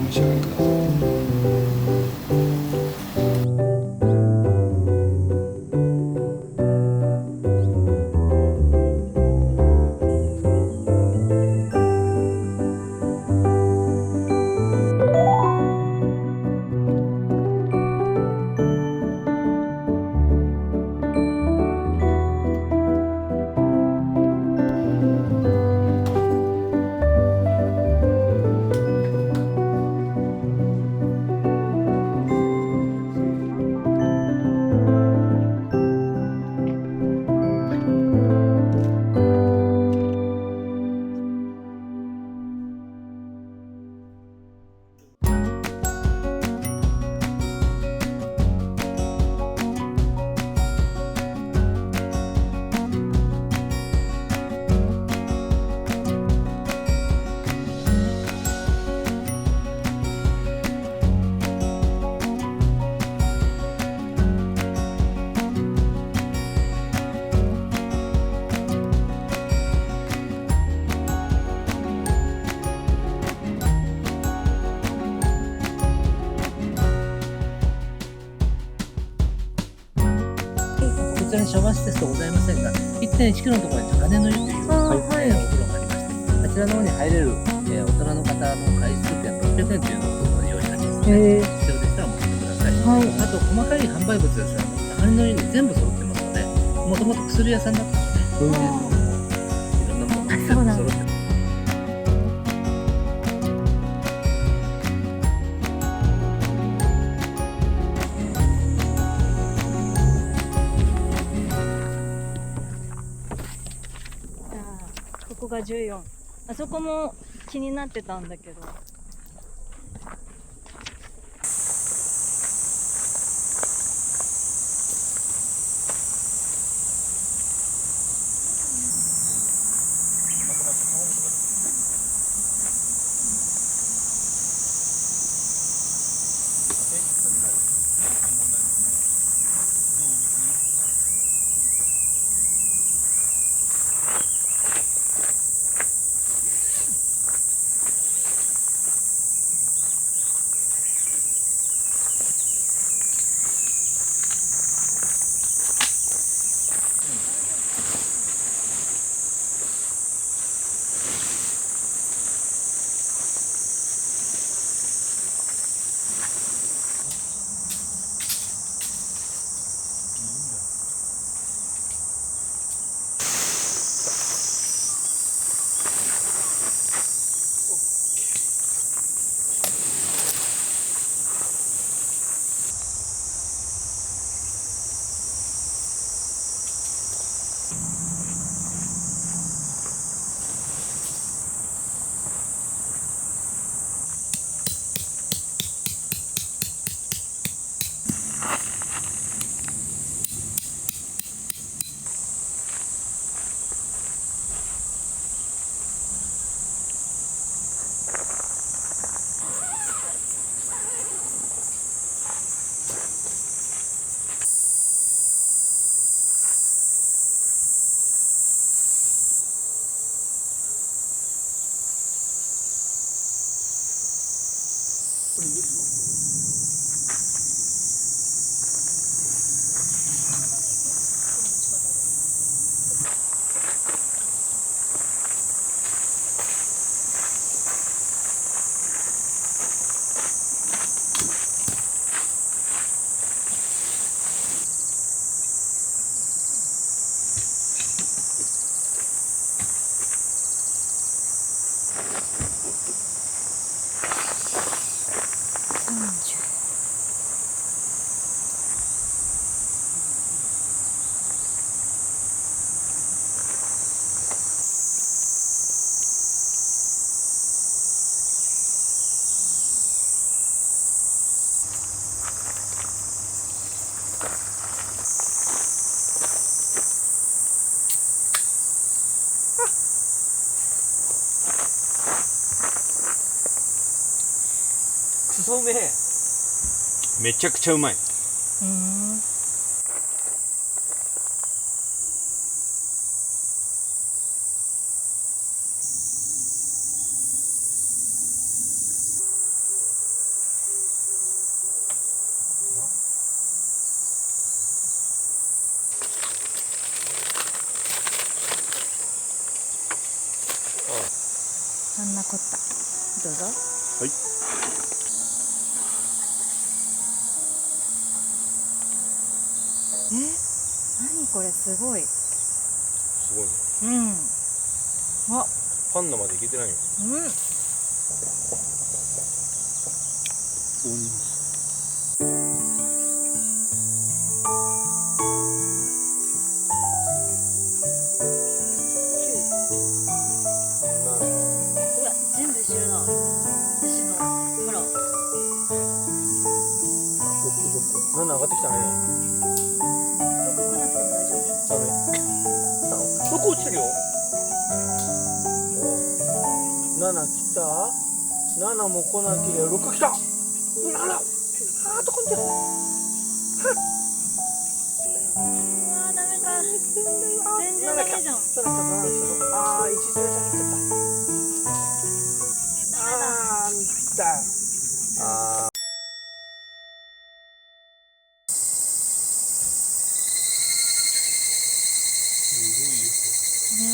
召し上がりください。こちらにシャワー施設はございませんが、1.1キロのところに高根の湯という、はいお風呂がありまして、あちらの方に入れる、大人の方の回数券600円というのを用意してありますので、必要でしたら持ってください。はい。あと、細かい販売物ですが、高根の湯に全部揃ってますので、もともと薬屋さんだったので、いろんなものが全部そうなんです揃ってます。じゃあここが14。あそこも気になってたんだけど。クソうめえ。めちゃくちゃうまい。うん。残った。どうぞ。はい。何これ、すごい。すごいね。うん。あ、パンナまでいけてないよ。うん。うわ、全部一緒だ。私の、ほら。7上がってきたね。6来なくても大丈夫。ダメ。6落ちてるよ。7来た。7も来なければ6来た。7。あとこんちゃん。うわー、ダメか。全然ダメじゃん。7来た。ああ、一時で先行っちゃった。ダメだ。あー、見た。あー。ね。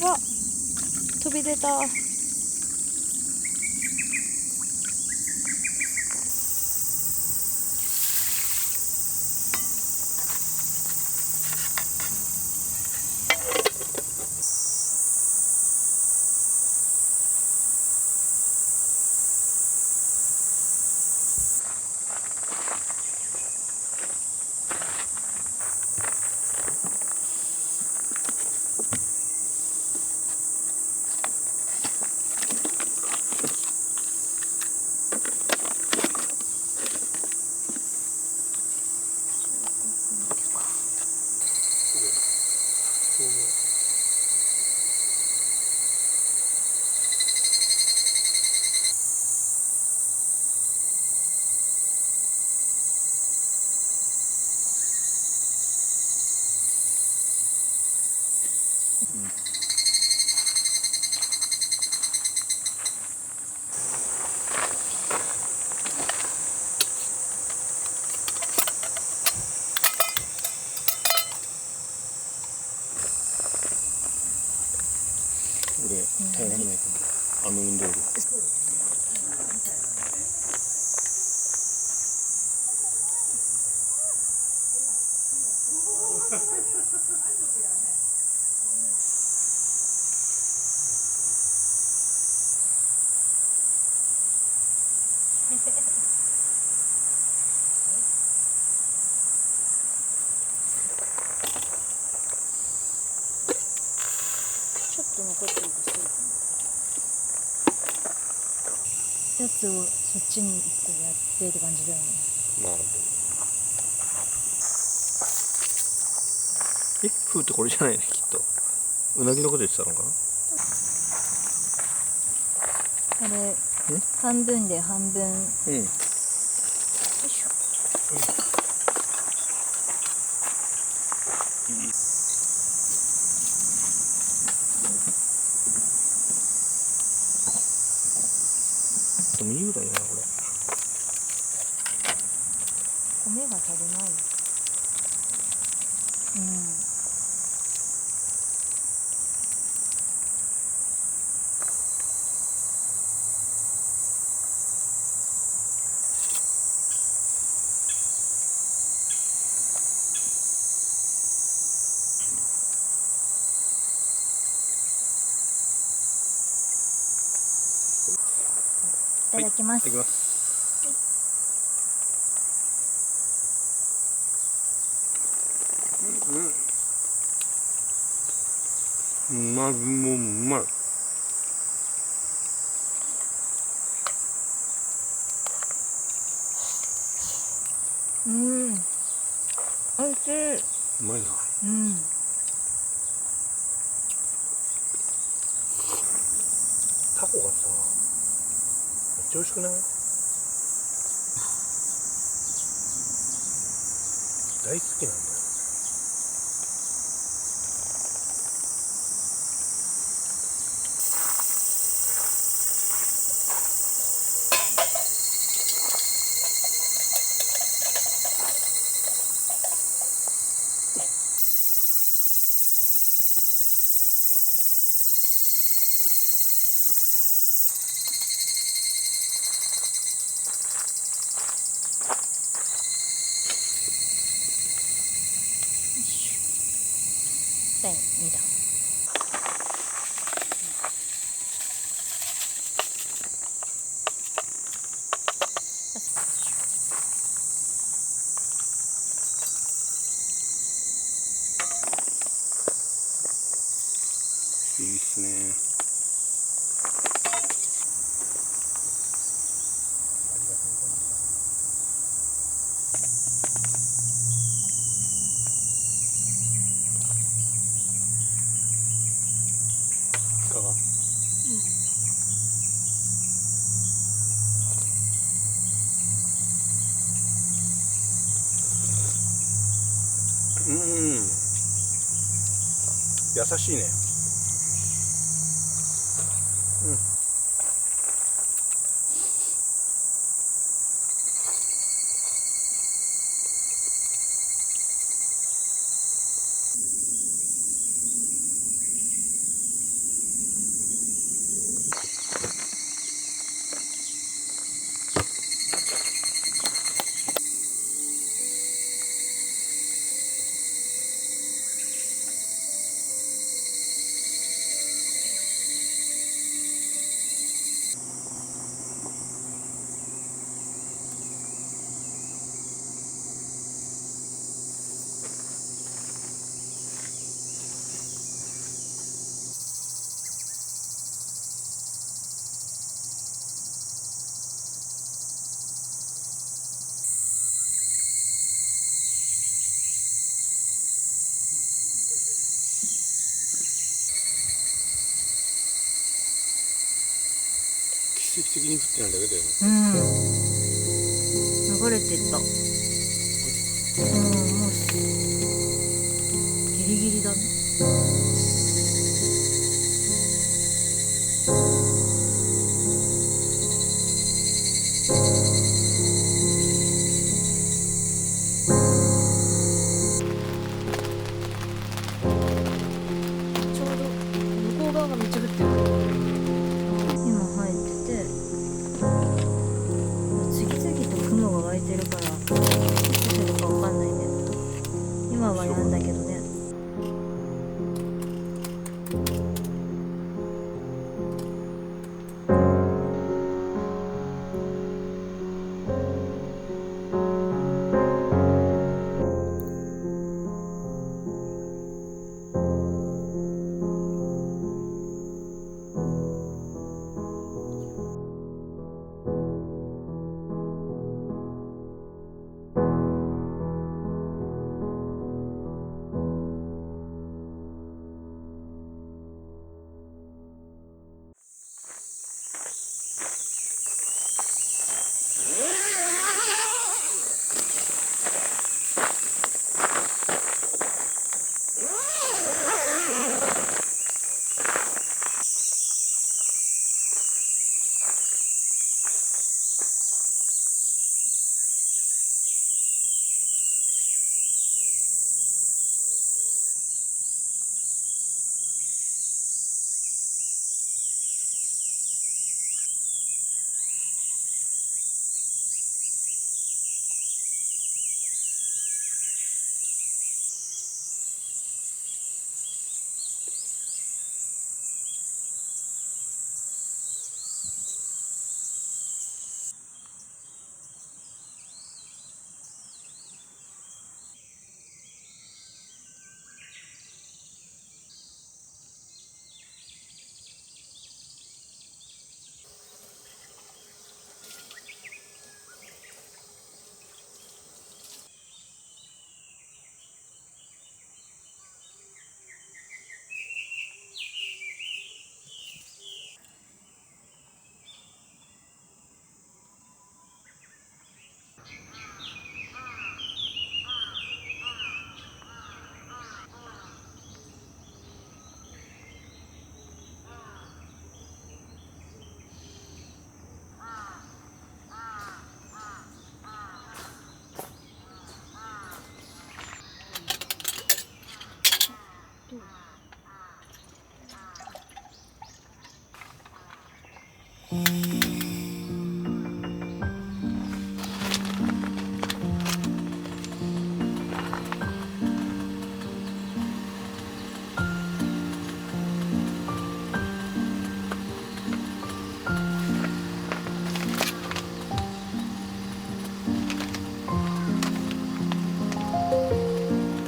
わ、飛び出た。俺耐えられないかも、あの運動量。ちょっと残ってるとするかな。やつをそっちに1個やってって感じだよね。まあ風ってこれじゃないね、きっと。うなぎのこと言ってたのかな。あれ半分で半分。ようん。いしょ。でもいいぐらいだな、これ。米が足りない。うん。いただきます。いただきます。うまぐもうまい。うん。おいしい。うまいな。うん。タコがさめっちゃ美味しくない？大好きなんだよ。第2弾。いいっすね。いかが？優しいね。奇跡的に降ってないだけだよね。流れてった。もうギリギリだね。ちょうど向こう側がめっちゃ降ってる。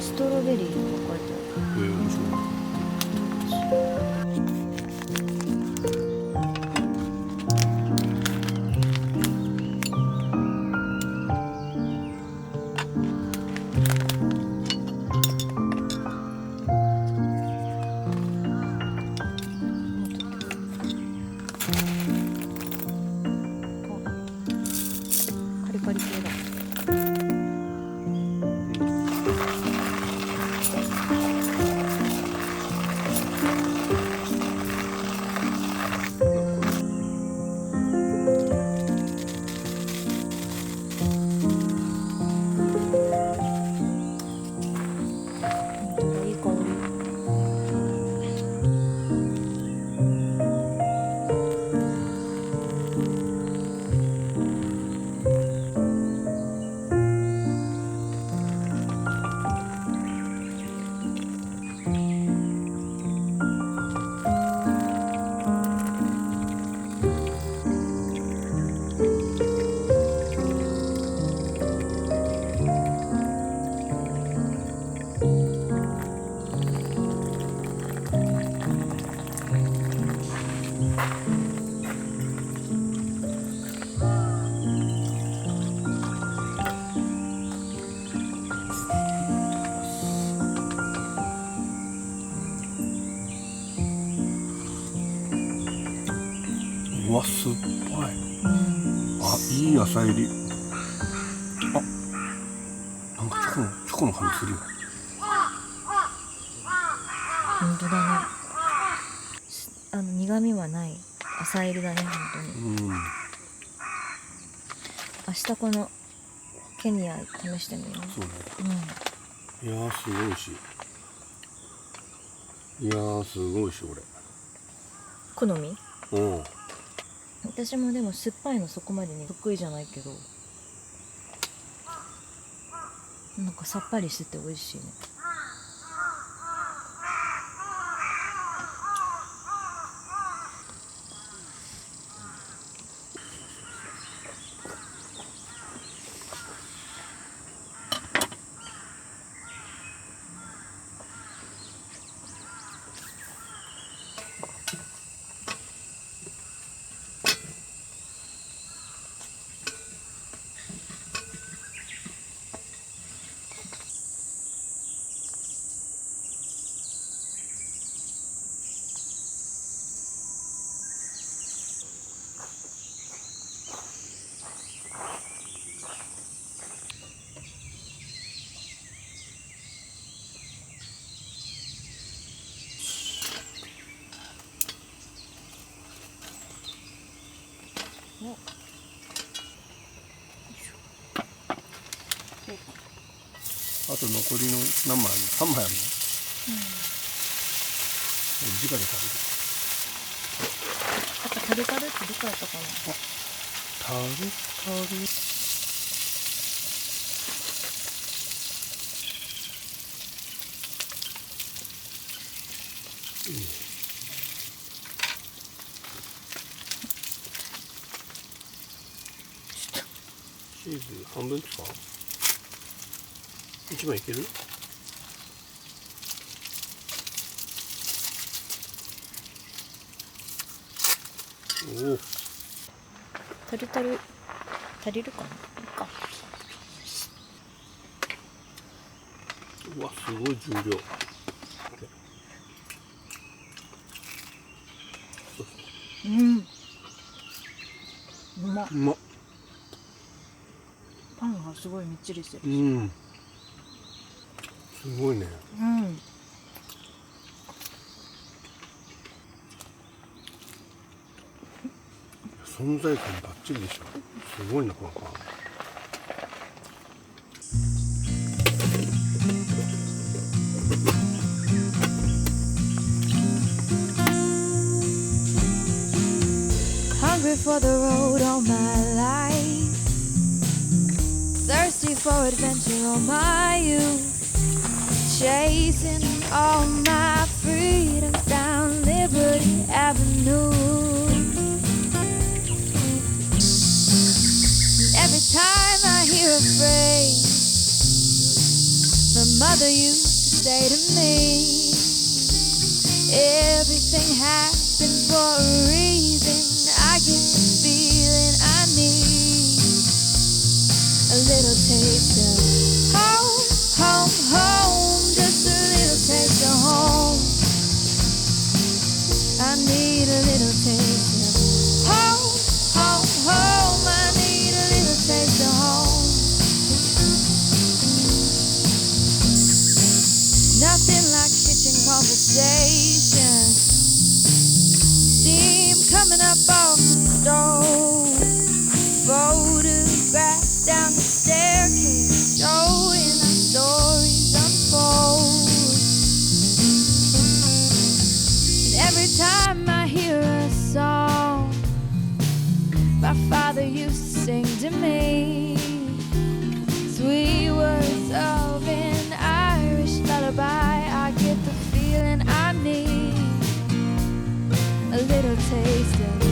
ストロベリーとか書いてある。面白い。カリカリ系だ。いい香り。うわ、酸っぱい。あ、いい野菜入り。あ、なんかチョコの感じするよ。本当だね。苦味はない浅入りだね、本当に。うん。明日このケニア試してみよう。そうね。ういやー、すごい美味しい。いやー、すごい美味しい、これ。ん。好み？うん。私もでも酸っぱいのそこまでね得意じゃないけど、なんかさっぱりしてて美味しいね。あと残りの何枚あるの ?3 枚あるの、直で食あとタルタルってどこやったかな。べる。タルタル。チーズ半分使う。1枚いける？おお。タルタル足りるかな。いいか。うわ、すごい重量。うん。うまっ。うまっ。パンがすごいみっちりしてる。うん。すごいね。うん。存在感バッチリでしょ。すごいな、このパン。ハング hungry for the road all my life, thirsty for adventure all my youth, chasing all my freedoms down Liberty Avenue. And every time I hear a phrase my mother used to say to me, everything happens for a reason, I get the feeling I need a little taste of home, home, home, just a little taste of home. I need a little taste of home, home, home. I need a little taste of home. Nothing like kitchen conversation, steam coming up off the stove, photographs down the staircase showing our stories unfold. And every time I hear a song my father used to sing to me, sweet words of an Irish lullaby, I get the feeling I need a little taste of